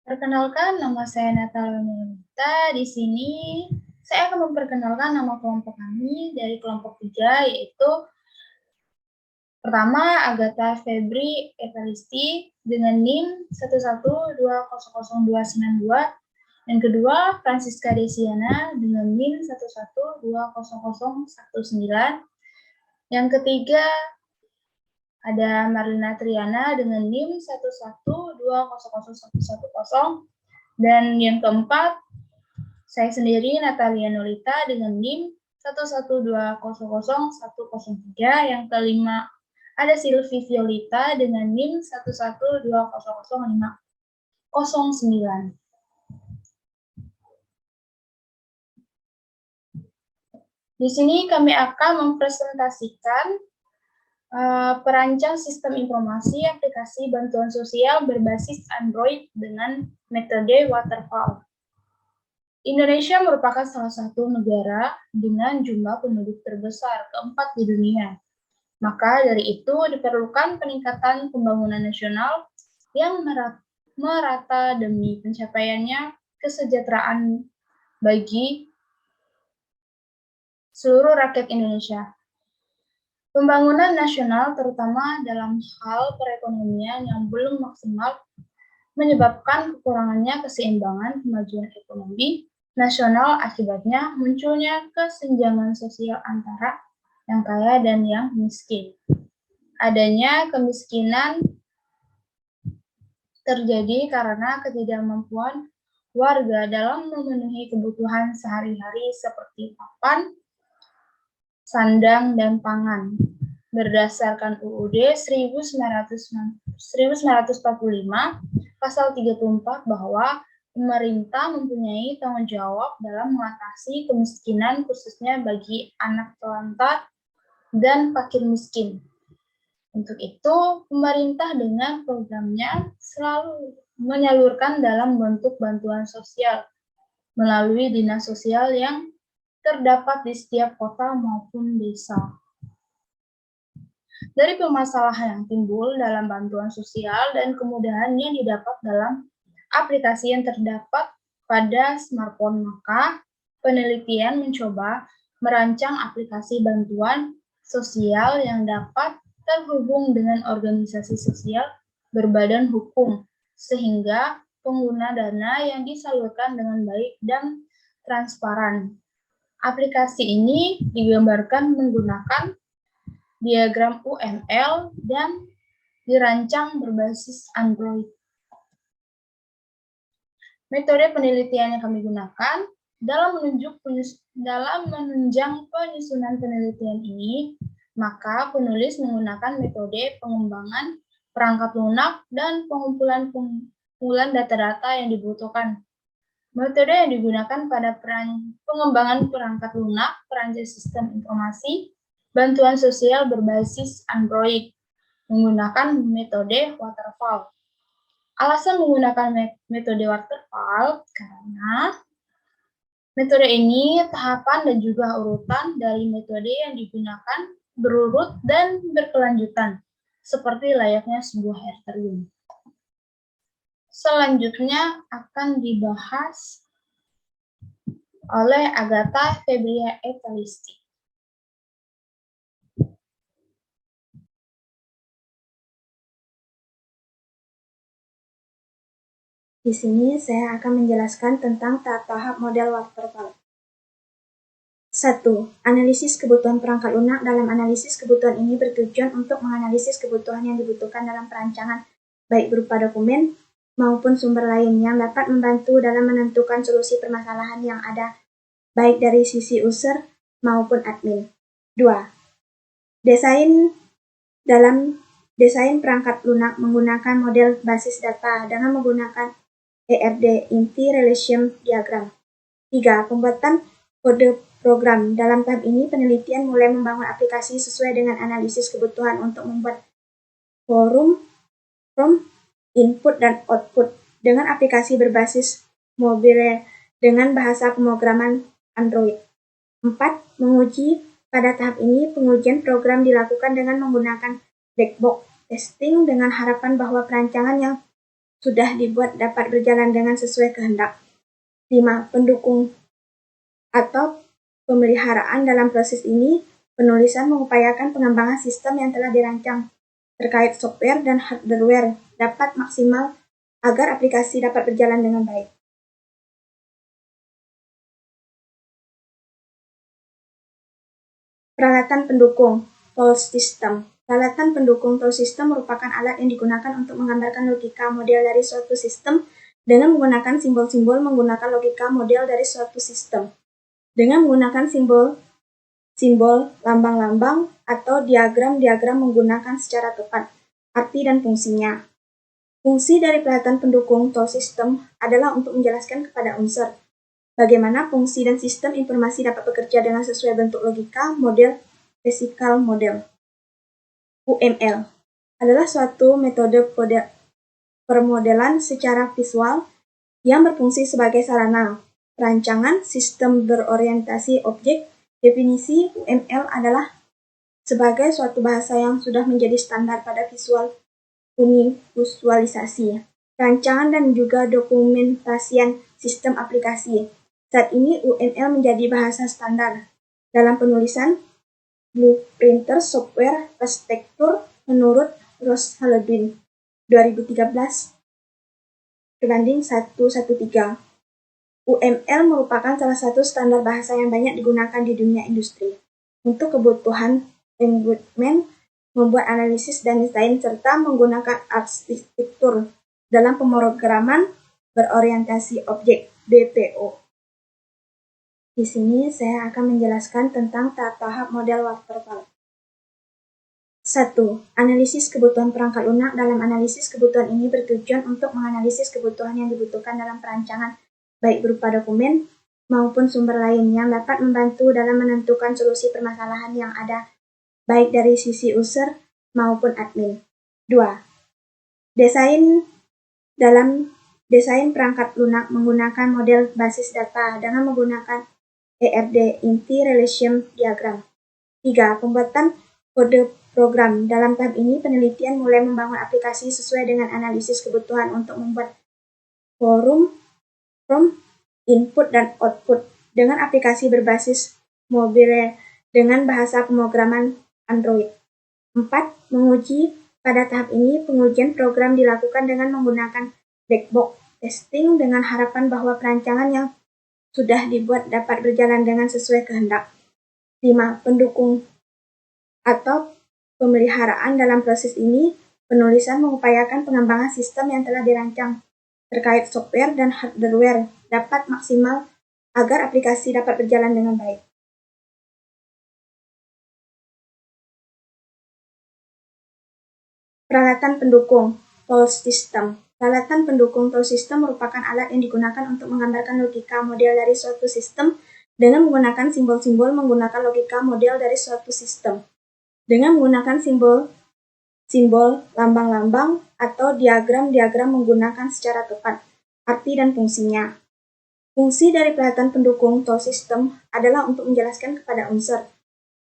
Perkenalkan, nama saya Natalia Nurita. Di sini saya akan memperkenalkan nama kelompok kami dari kelompok 3, yaitu pertama Agatha Febri Evaristi dengan NIM 112000292. Yang kedua Francisca Desiana dengan NIM 1120019. Yang ketiga ada Marlina Triana dengan NIM 112001110. Dan yang keempat, saya sendiri Natalia Nurita dengan NIM 112000103. Yang kelima, ada Silvi Violita dengan NIM 112000509. Di sini kami akan mempresentasikan perancang sistem informasi aplikasi bantuan sosial berbasis Android dengan metode waterfall. Indonesia merupakan salah satu negara dengan jumlah penduduk terbesar keempat di dunia. Maka dari itu diperlukan peningkatan pembangunan nasional yang merata demi pencapaiannya kesejahteraan bagi seluruh rakyat Indonesia. Pembangunan nasional terutama dalam hal perekonomian yang belum maksimal menyebabkan kekurangannya keseimbangan kemajuan ekonomi nasional, akibatnya munculnya kesenjangan sosial antara yang kaya dan yang miskin. Adanya kemiskinan terjadi karena ketidakmampuan warga dalam memenuhi kebutuhan sehari-hari seperti papan, sandang, dan pangan. Berdasarkan UUD 1945, pasal 34 bahwa pemerintah mempunyai tanggung jawab dalam mengatasi kemiskinan khususnya bagi anak terlantar dan fakir miskin. Untuk itu, pemerintah dengan programnya selalu menyalurkan dalam bentuk bantuan sosial melalui dinas sosial yang terdapat di setiap kota maupun desa. Dari permasalahan yang timbul dalam bantuan sosial dan kemudahan yang didapat dalam aplikasi yang terdapat pada smartphone, maka penelitian mencoba merancang aplikasi bantuan sosial yang dapat terhubung dengan organisasi sosial berbadan hukum, sehingga pengguna dana yang disalurkan dengan baik dan transparan. Aplikasi ini digambarkan menggunakan diagram UML dan dirancang berbasis Android. Metode penelitian yang kami gunakan dalam menunjang penyusunan penelitian ini, maka penulis menggunakan metode pengembangan perangkat lunak dan pengumpulan data-data yang dibutuhkan. Metode yang digunakan pada pengembangan perangkat lunak, perancang sistem informasi, bantuan sosial berbasis Android, menggunakan metode waterfall. Alasan menggunakan metode waterfall karena metode ini tahapan dan juga urutan dari metode yang digunakan berurut dan berkelanjutan, seperti layaknya sebuah Ethereum. Selanjutnya akan dibahas oleh Agatha Febri Evaristi. Di sini saya akan menjelaskan tentang tahap-tahap model waterfall. 1. Analisis kebutuhan perangkat lunak. Dalam analisis kebutuhan ini bertujuan untuk menganalisis kebutuhan yang dibutuhkan dalam perancangan, baik berupa dokumen maupun sumber lain yang dapat membantu dalam menentukan solusi permasalahan yang ada, baik dari sisi user maupun admin. 2. Desain perangkat lunak menggunakan model basis data dengan menggunakan ERD, Interrelation Diagram. 3. Pembuatan kode program. Dalam tahap ini, penelitian mulai membangun aplikasi sesuai dengan analisis kebutuhan untuk membuat form input dan output dengan aplikasi berbasis mobile dengan bahasa pemrograman Android. 4. Menguji. Pada tahap ini, pengujian program dilakukan dengan menggunakan black box testing dengan harapan bahwa perancangan yang sudah dibuat dapat berjalan dengan sesuai kehendak. 5. Pendukung atau pemeliharaan dalam proses ini, penulisan mengupayakan pengembangan sistem yang telah dirancang terkait software dan hardware dapat maksimal agar aplikasi dapat berjalan dengan baik. Peralatan pendukung Tool System. Peralatan pendukung tool system merupakan alat yang digunakan untuk menggambarkan logika model dari suatu sistem dengan menggunakan simbol-simbol menggunakan logika model dari suatu sistem. Dengan menggunakan simbol, lambang-lambang, atau diagram-diagram menggunakan secara tepat arti dan fungsinya. Fungsi dari peralatan pendukung tool system adalah untuk menjelaskan kepada unsur bagaimana fungsi dan sistem informasi dapat bekerja dengan sesuai bentuk logika model physical model. UML adalah suatu metode permodelan secara visual yang berfungsi sebagai sarana perancangan sistem berorientasi objek. Definisi UML adalah sebagai suatu bahasa yang sudah menjadi standar pada visualisasi, rancangan dan juga dokumentasian sistem aplikasi. Saat ini UML menjadi bahasa standar dalam penulisan blueprinter software arsitektur menurut Ross Halebin 2013/113. UML merupakan salah satu standar bahasa yang banyak digunakan di dunia industri untuk kebutuhan engagement, membuat analisis dan desain, serta menggunakan arsitektur dalam pemrograman berorientasi objek (BPO). Di sini saya akan menjelaskan tentang tahap-tahap model waterfall. 1. Analisis kebutuhan perangkat lunak. Dalam analisis kebutuhan ini bertujuan untuk menganalisis kebutuhan yang dibutuhkan dalam perancangan, baik berupa dokumen maupun sumber lain yang dapat membantu dalam menentukan solusi permasalahan yang ada, baik dari sisi user maupun admin. 2. Dalam desain perangkat lunak menggunakan model basis data dengan menggunakan ERD (Inti Relation Diagram). 3. Pembuatan kode program. Dalam tahap ini, penelitian mulai membangun aplikasi sesuai dengan analisis kebutuhan untuk membuat form input dan output dengan aplikasi berbasis mobile dengan bahasa pemrograman Android. 4. Menguji. Pada tahap ini, pengujian program dilakukan dengan menggunakan black box testing dengan harapan bahwa perancangan yang sudah dibuat dapat berjalan dengan sesuai kehendak. 5. Pendukung atau pemeliharaan dalam proses ini, penulisan mengupayakan pengembangan sistem yang telah dirancang terkait software dan hardware dapat maksimal agar aplikasi dapat berjalan dengan baik. Peralatan pendukung Tool System. Peralatan pendukung tool system merupakan alat yang digunakan untuk menggambarkan logika model dari suatu sistem dengan menggunakan simbol-simbol menggunakan logika model dari suatu sistem. Dengan menggunakan simbol, lambang-lambang, atau diagram-diagram menggunakan secara tepat arti dan fungsinya. Fungsi dari peralatan pendukung tool system adalah untuk menjelaskan kepada unsur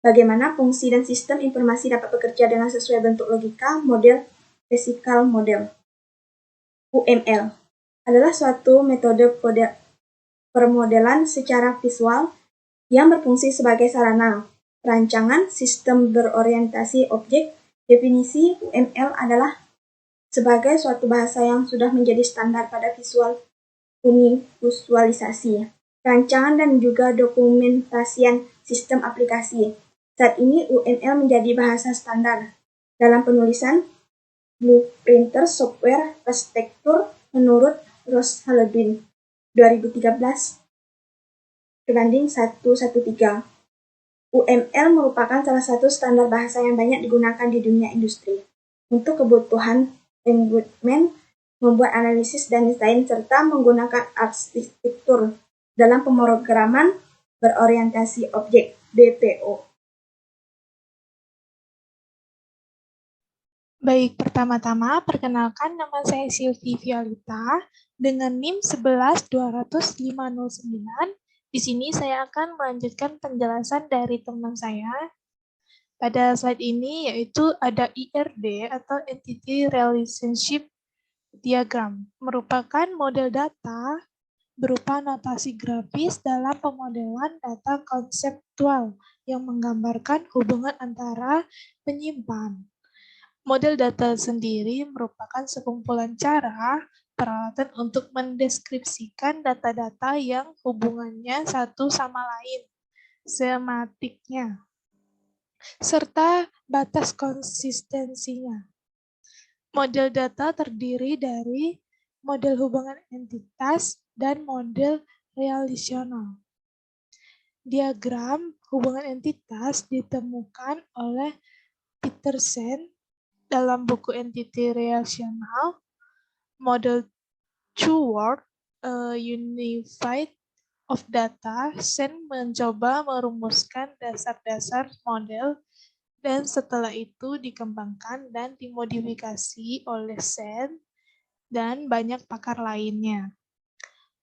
bagaimana fungsi dan sistem informasi dapat bekerja dengan sesuai bentuk logika model physical model. UML adalah suatu metode permodelan secara visual yang berfungsi sebagai sarana perancangan sistem berorientasi objek. Definisi UML adalah sebagai suatu bahasa yang sudah menjadi standar pada visualisasi, rancangan dan juga dokumentasian sistem aplikasi. Saat ini UML menjadi bahasa standar dalam penulisan blueprinter software arsitektur menurut Ross Halebin 2013/113. UML merupakan salah satu standar bahasa yang banyak digunakan di dunia industri untuk kebutuhan engagement, membuat analisis dan desain, serta menggunakan arsitektur dalam pemrograman berorientasi objek (BPO). Baik, pertama-tama perkenalkan nama saya Silvi Violita dengan NIM 11200509. Di sini saya akan melanjutkan penjelasan dari teman saya. Pada slide ini yaitu ada IRD atau Entity Relationship Diagram merupakan model data berupa notasi grafis dalam pemodelan data konseptual yang menggambarkan hubungan antara penyimpan. Model data sendiri merupakan sekumpulan cara peralatan untuk mendeskripsikan data-data yang hubungannya satu sama lain, sematiknya, serta batas konsistensinya. Model data terdiri dari model hubungan entitas dan model relasional. Diagram hubungan entitas ditemukan oleh Petersen dalam buku Entity Relational, model Two-Word Unified of Data. Sen mencoba merumuskan dasar-dasar model dan setelah itu dikembangkan dan dimodifikasi oleh Sen dan banyak pakar lainnya.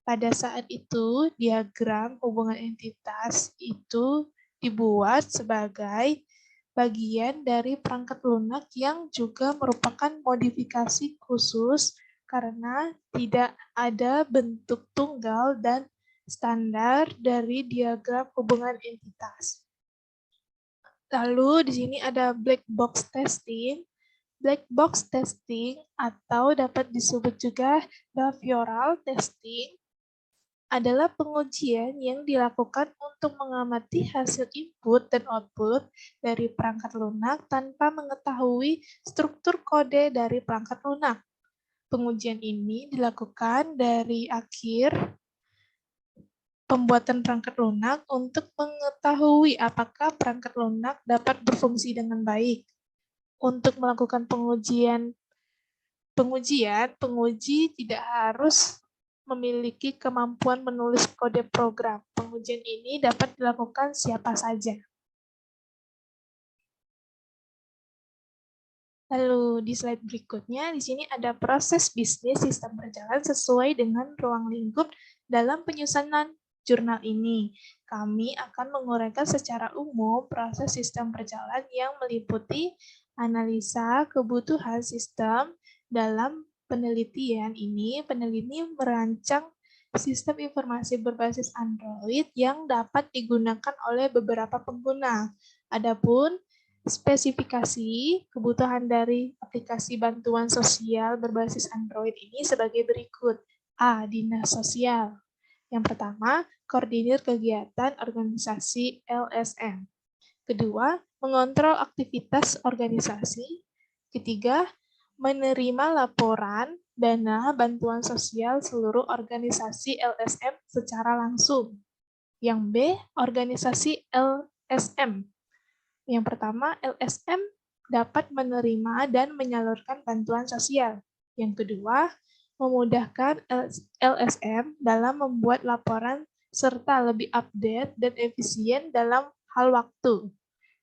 Pada saat itu, diagram hubungan entitas itu dibuat sebagai bagian dari perangkat lunak yang juga merupakan modifikasi khusus karena tidak ada bentuk tunggal dan standar dari diagram hubungan entitas. Lalu di sini ada black box testing. Black box testing atau dapat disebut juga behavioral testing adalah pengujian yang dilakukan untuk mengamati hasil input dan output dari perangkat lunak tanpa mengetahui struktur kode dari perangkat lunak. Pengujian ini dilakukan dari akhir pembuatan perangkat lunak untuk mengetahui apakah perangkat lunak dapat berfungsi dengan baik. Untuk melakukan pengujian, penguji tidak harus memiliki kemampuan menulis kode program. Pengujian ini dapat dilakukan siapa saja. Lalu di slide berikutnya, di sini ada proses bisnis sistem berjalan sesuai dengan ruang lingkup dalam penyusunan jurnal ini. Kami akan menguraikan secara umum proses sistem berjalan yang meliputi analisa kebutuhan sistem. Dalam penelitian ini, peneliti merancang sistem informasi berbasis Android yang dapat digunakan oleh beberapa pengguna. Adapun spesifikasi kebutuhan dari aplikasi bantuan sosial berbasis Android ini sebagai berikut. A. Dinas sosial. Yang pertama, koordinir kegiatan organisasi LSM. Kedua, mengontrol aktivitas organisasi. Ketiga, menerima laporan dana bantuan sosial seluruh organisasi LSM secara langsung. Yang B, organisasi LSM. Yang pertama, LSM dapat menerima dan menyalurkan bantuan sosial. Yang kedua, memudahkan LSM dalam membuat laporan serta lebih update dan efisien dalam hal waktu.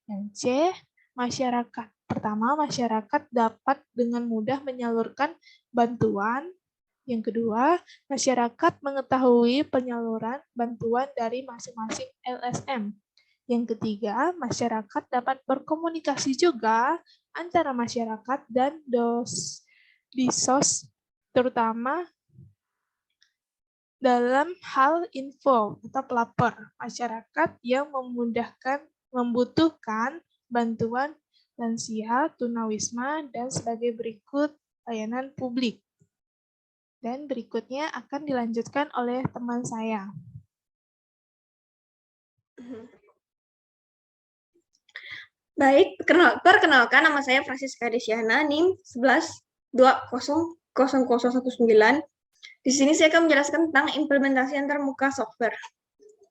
Yang C, masyarakat. Pertama, masyarakat dapat dengan mudah menyalurkan bantuan. Yang kedua, masyarakat mengetahui penyaluran bantuan dari masing-masing LSM. Yang ketiga, masyarakat dapat berkomunikasi juga antara masyarakat dan disos, terutama dalam hal info atau pelapor masyarakat yang membutuhkan bantuan lansia, tunawisma, dan sebagai berikut layanan publik. Dan berikutnya akan dilanjutkan oleh teman saya. Baik, perkenalkan nama saya Francisca Desiana, NIM 11200019. Di sini saya akan menjelaskan tentang implementasi antarmuka software.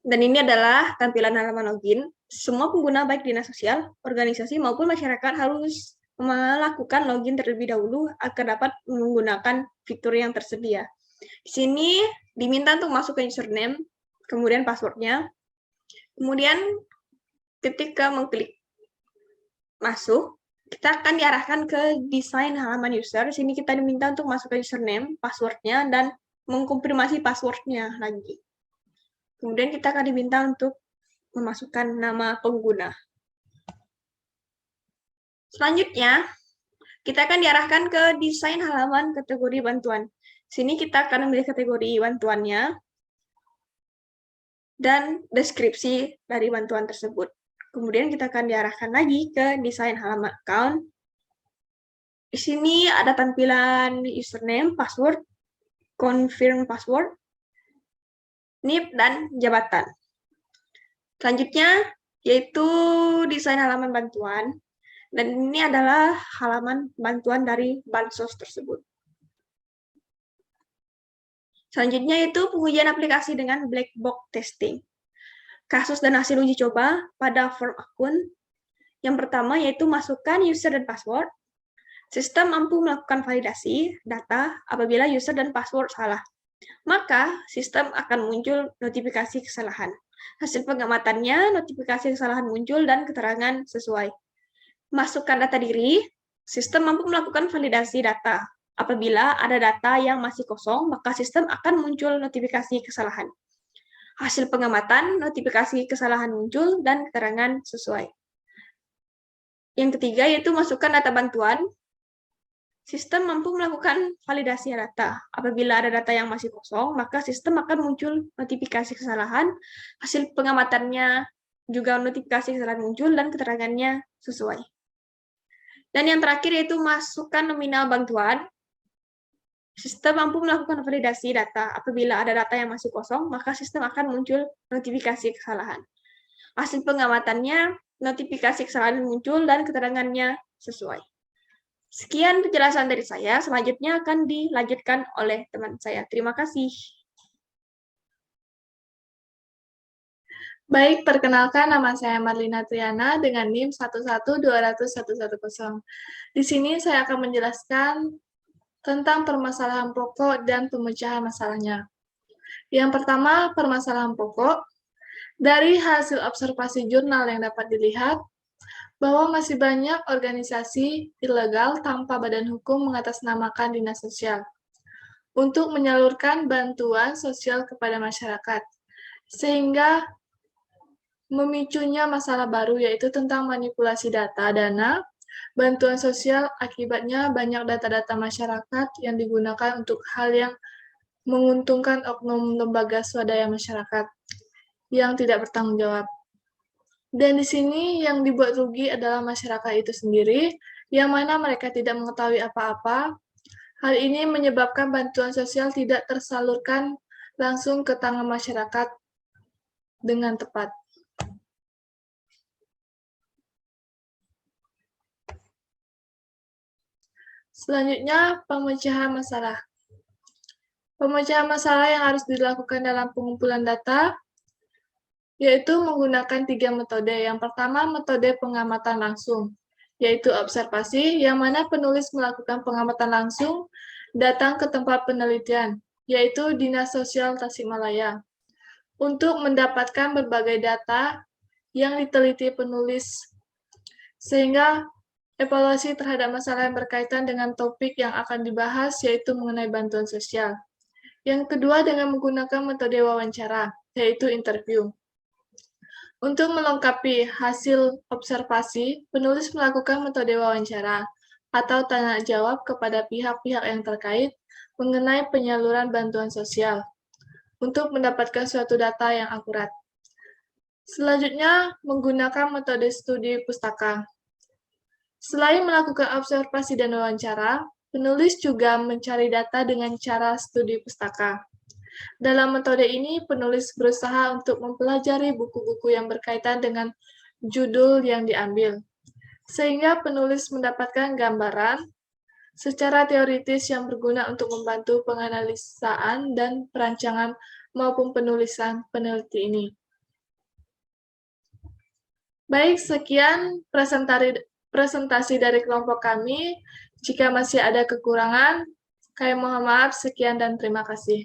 Dan ini adalah tampilan halaman login. Semua pengguna baik dinas sosial, organisasi maupun masyarakat harus melakukan login terlebih dahulu agar dapat menggunakan fitur yang tersedia. Di sini diminta untuk masuk ke username, kemudian passwordnya. Kemudian ketika mengklik masuk, kita akan diarahkan ke desain halaman user. Di sini kita diminta untuk masuk ke username, passwordnya, dan mengkonfirmasi passwordnya lagi. Kemudian kita akan diminta untuk memasukkan nama pengguna. Selanjutnya, kita akan diarahkan ke desain halaman kategori bantuan. Sini kita akan memilih kategori bantuannya dan deskripsi dari bantuan tersebut. Kemudian kita akan diarahkan lagi ke desain halaman account. Di sini ada tampilan username, password, confirm password, NIP, dan jabatan. Selanjutnya yaitu desain halaman bantuan. Dan ini adalah halaman bantuan dari bansos tersebut. Selanjutnya yaitu pengujian aplikasi dengan black box testing. Kasus dan hasil uji coba pada form akun. Yang pertama yaitu masukkan user dan password. Sistem mampu melakukan validasi data apabila user dan password salah. Maka sistem akan muncul notifikasi kesalahan. Hasil pengamatannya, notifikasi kesalahan muncul dan keterangan sesuai. Masukkan data diri, sistem mampu melakukan validasi data. Apabila ada data yang masih kosong, maka sistem akan muncul notifikasi kesalahan. Hasil pengamatan, notifikasi kesalahan muncul, dan keterangan sesuai. Yang ketiga yaitu masukkan data bantuan. Sistem mampu melakukan validasi data. Apabila ada data yang masih kosong, maka sistem akan muncul notifikasi kesalahan. Hasil pengamatannya juga notifikasi kesalahan muncul, dan keterangannya sesuai. Dan yang terakhir yaitu masukkan nominal bantuan. Sistem mampu melakukan validasi data. Apabila ada data yang masih kosong, maka sistem akan muncul notifikasi kesalahan. Hasil pengamatannya, notifikasi kesalahan muncul, dan keterangannya sesuai. Sekian penjelasan dari saya. Selanjutnya akan dilanjutkan oleh teman saya. Terima kasih. Baik, perkenalkan nama saya Marlina Triana dengan NIM 1120110. Di sini saya akan menjelaskan tentang permasalahan pokok dan pemecahan masalahnya. Yang pertama, permasalahan pokok. Dari hasil observasi jurnal yang dapat dilihat, bahwa masih banyak organisasi ilegal tanpa badan hukum mengatasnamakan dinas sosial untuk menyalurkan bantuan sosial kepada masyarakat, sehingga memicunya masalah baru yaitu tentang manipulasi data dana bantuan sosial. Akibatnya banyak data-data masyarakat yang digunakan untuk hal yang menguntungkan oknum lembaga swadaya masyarakat yang tidak bertanggung jawab. Dan di sini yang dibuat rugi adalah masyarakat itu sendiri, yang mana mereka tidak mengetahui apa-apa. Hal ini menyebabkan bantuan sosial tidak tersalurkan langsung ke tangan masyarakat dengan tepat. Selanjutnya, pemecahan masalah. Pemecahan masalah yang harus dilakukan dalam pengumpulan data yaitu menggunakan 3 metode. Yang pertama, metode pengamatan langsung, yaitu observasi, yang mana penulis melakukan pengamatan langsung datang ke tempat penelitian, yaitu Dinas Sosial Tasikmalaya, untuk mendapatkan berbagai data yang diteliti penulis, sehingga evaluasi terhadap masalah yang berkaitan dengan topik yang akan dibahas, yaitu mengenai bantuan sosial. Yang kedua, dengan menggunakan metode wawancara, yaitu interview. Untuk melengkapi hasil observasi, penulis melakukan metode wawancara atau tanya jawab kepada pihak-pihak yang terkait mengenai penyaluran bantuan sosial untuk mendapatkan suatu data yang akurat. Selanjutnya, menggunakan metode studi pustaka. Selain melakukan observasi dan wawancara, penulis juga mencari data dengan cara studi pustaka. Dalam metode ini, penulis berusaha untuk mempelajari buku-buku yang berkaitan dengan judul yang diambil, sehingga penulis mendapatkan gambaran secara teoritis yang berguna untuk membantu penganalisaan dan perancangan maupun penulisan peneliti ini. Baik, sekian presentasi dari kelompok kami. Jika masih ada kekurangan, kami mohon maaf. Sekian dan terima kasih.